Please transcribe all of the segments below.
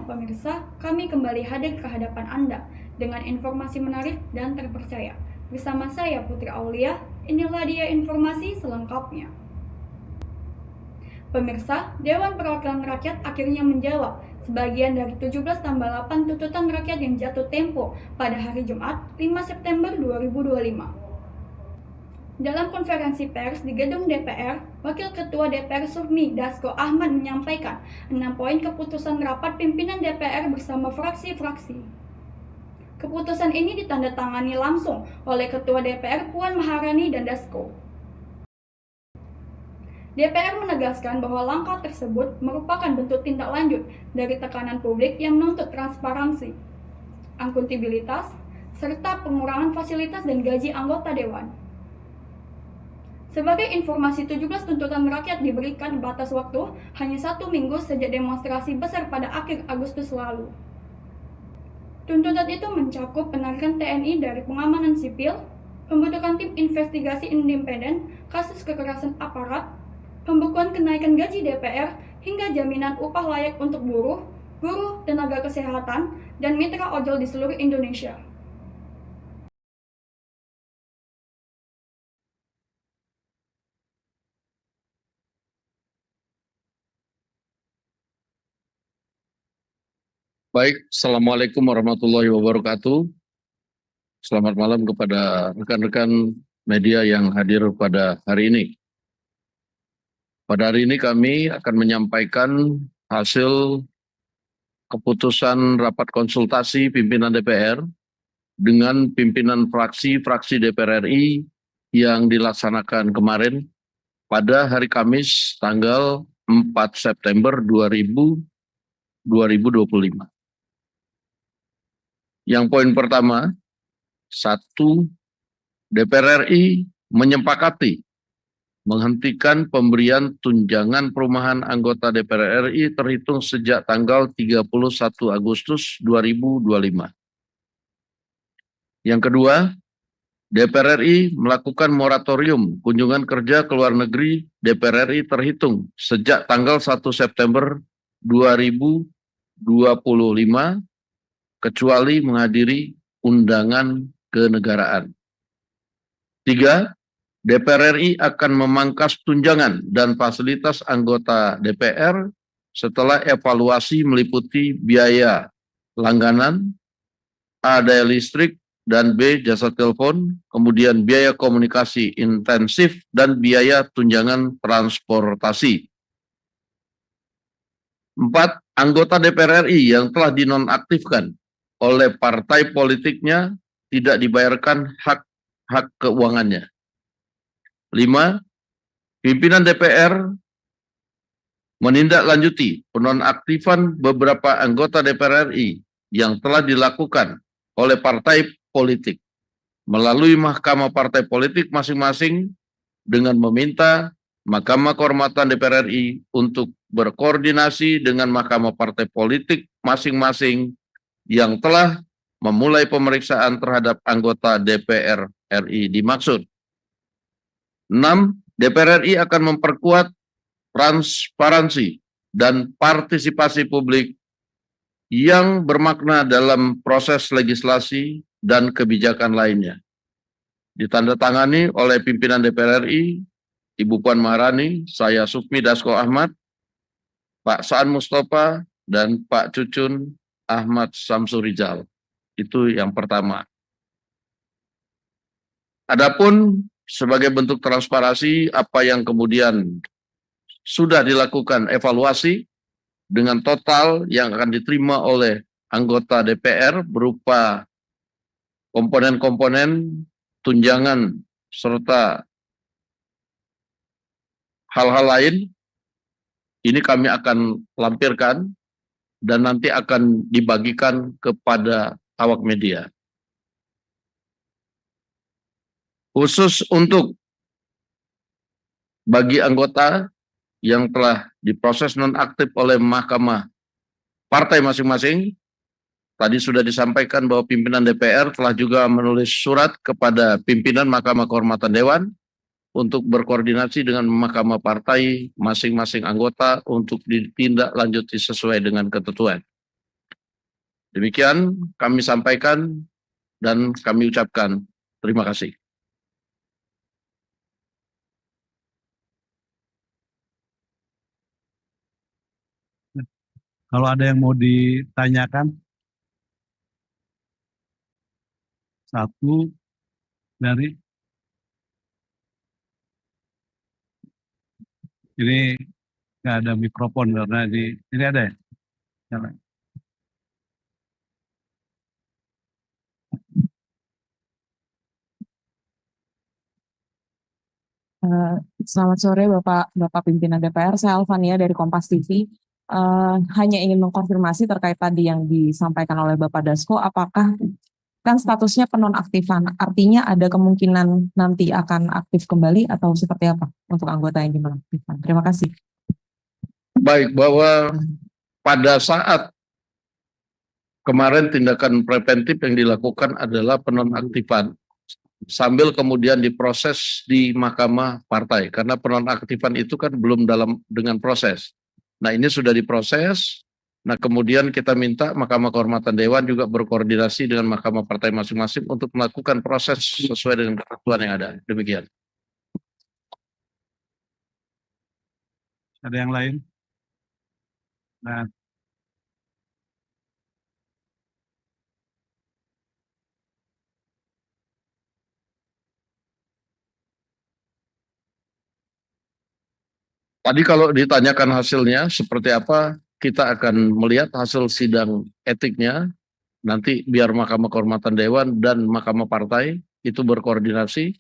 pemirsa, kami kembali hadir ke hadapan Anda dengan informasi menarik dan terpercaya. Bersama saya Putri Aulia, inilah dia informasi selengkapnya. Pemirsa, Dewan Perwakilan Rakyat akhirnya menjawab sebagian dari 17/8 tuntutan rakyat yang jatuh tempo pada hari Jumat 5 September 2025. Dalam konferensi pers di gedung DPR, Wakil Ketua DPR Sufmi Dasko Ahmad menyampaikan 6 poin keputusan rapat pimpinan DPR bersama fraksi-fraksi. Keputusan ini ditandatangani langsung oleh Ketua DPR Puan Maharani dan Dasko. DPR menegaskan bahwa langkah tersebut merupakan bentuk tindak lanjut dari tekanan publik yang menuntut transparansi, akuntabilitas, serta pengurangan fasilitas dan gaji anggota dewan. Sebagai informasi, 17 tuntutan rakyat diberikan batas waktu hanya 1 minggu sejak demonstrasi besar pada akhir Agustus lalu. Tuntutan itu mencakup penarikan TNI dari pengamanan sipil, pembentukan tim investigasi independen kasus kekerasan aparat, pembekuan kenaikan gaji DPR, hingga jaminan upah layak untuk buruh, guru, tenaga kesehatan, dan mitra ojol di seluruh Indonesia. Baik, Assalamualaikum warahmatullahi wabarakatuh. Selamat malam kepada rekan-rekan media yang hadir pada hari ini. Pada hari ini kami akan menyampaikan hasil keputusan rapat konsultasi pimpinan DPR dengan pimpinan fraksi-fraksi DPR RI yang dilaksanakan kemarin pada hari Kamis tanggal 4 September 2025. Yang poin pertama, 1. DPR RI menyepakati menghentikan pemberian tunjangan perumahan anggota DPR RI terhitung sejak tanggal 31 Agustus 2025. Yang kedua, DPR RI melakukan moratorium kunjungan kerja ke luar negeri DPR RI terhitung sejak tanggal 1 September 2025 kecuali menghadiri undangan kenegaraan. 3. DPR RI akan memangkas tunjangan dan fasilitas anggota DPR setelah evaluasi meliputi biaya langganan, A. daya listrik, dan B. jasa telepon, kemudian biaya komunikasi intensif, dan biaya tunjangan transportasi. 4. Anggota DPR RI yang telah dinonaktifkan oleh partai politiknya tidak dibayarkan hak keuangannya. 5. Pimpinan DPR menindaklanjuti penonaktifan beberapa anggota DPR RI yang telah dilakukan oleh partai politik melalui mahkamah partai politik masing-masing dengan meminta Mahkamah Kehormatan DPR RI untuk berkoordinasi dengan mahkamah partai politik masing-masing yang telah memulai pemeriksaan terhadap anggota DPR RI dimaksud. 6. DPR RI akan memperkuat transparansi dan partisipasi publik yang bermakna dalam proses legislasi dan kebijakan lainnya. Ditandatangani oleh pimpinan DPR RI, Ibu Puan Maharani, saya Sufmi Dasko Ahmad, Pak Saan Mustafa, dan Pak Cucun Ahmad Samsurijal. Itu yang pertama. Adapun sebagai bentuk transparansi apa yang kemudian sudah dilakukan evaluasi dengan total yang akan diterima oleh anggota DPR berupa komponen-komponen tunjangan serta hal-hal lain, ini kami akan lampirkan dan nanti akan dibagikan kepada awak media. Khusus untuk bagi anggota yang telah diproses nonaktif oleh mahkamah partai masing-masing, tadi sudah disampaikan bahwa pimpinan DPR telah juga menulis surat kepada pimpinan Mahkamah Kehormatan Dewan untuk berkoordinasi dengan mahkamah partai masing-masing anggota untuk ditindaklanjuti sesuai dengan ketentuan. Demikian kami sampaikan dan kami ucapkan terima kasih. Kalau ada yang mau ditanyakan, satu dari ini nggak ada mikrofon karena di ini ada ya? Nyala. Eh, Selamat sore Bapak Pimpinan DPR, saya Alvania dari Kompas TV. Hanya ingin mengkonfirmasi terkait tadi yang disampaikan oleh Bapak Dasko, apakah kan statusnya penonaktifan, artinya ada kemungkinan nanti akan aktif kembali atau seperti apa untuk anggota yang dinonaktifkan? Terima kasih. Baik, bahwa pada saat kemarin tindakan preventif yang dilakukan adalah penonaktifan sambil kemudian diproses di Mahkamah Partai karena penonaktifan itu kan belum dengan proses. Nah, ini sudah diproses. Nah, kemudian kita minta Mahkamah Kehormatan Dewan juga berkoordinasi dengan Mahkamah Partai masing-masing untuk melakukan proses sesuai dengan ketentuan yang ada. Demikian. Ada yang lain? Nah, tadi kalau ditanyakan hasilnya seperti apa, kita akan melihat hasil sidang etiknya. Nanti biar Mahkamah Kehormatan Dewan dan Mahkamah Partai itu berkoordinasi,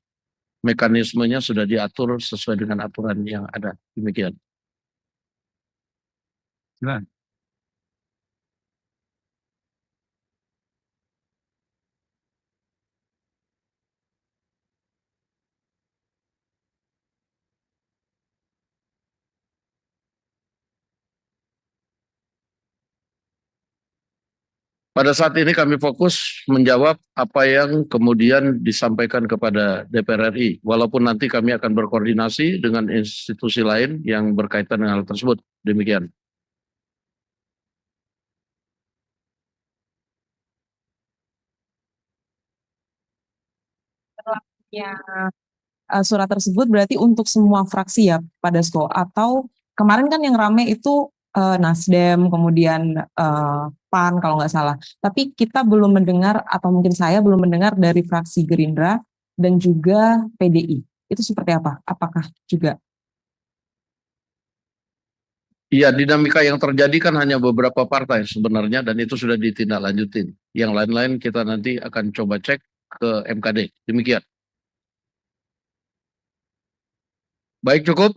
mekanismenya sudah diatur sesuai dengan aturan yang ada. Demikian. silakan. Pada saat ini kami fokus menjawab apa yang kemudian disampaikan kepada DPR RI, walaupun nanti kami akan berkoordinasi dengan institusi lain yang berkaitan dengan hal tersebut. Demikian. Ya, surat tersebut berarti untuk semua fraksi ya Pak Dasko, atau kemarin kan yang rame itu Nasdem, kemudian PAN kalau nggak salah. Tapi kita belum mendengar, atau mungkin saya belum mendengar dari fraksi Gerindra dan juga PDI. Itu seperti apa? Apakah juga? Iya, dinamika yang terjadi kan hanya beberapa partai sebenarnya dan itu sudah ditindaklanjutin. Yang lain-lain kita nanti akan coba cek ke MKD. Demikian. Baik, cukup.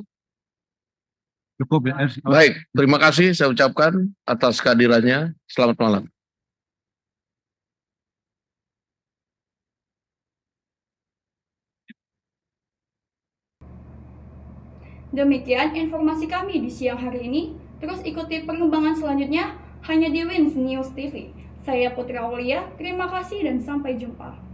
Cukup ya. Baik, terima kasih saya ucapkan atas kehadirannya. Selamat malam. Demikian informasi kami di siang hari ini. Terus ikuti perkembangan selanjutnya hanya di Wins News TV. Saya Putri Aulia, terima kasih dan sampai jumpa.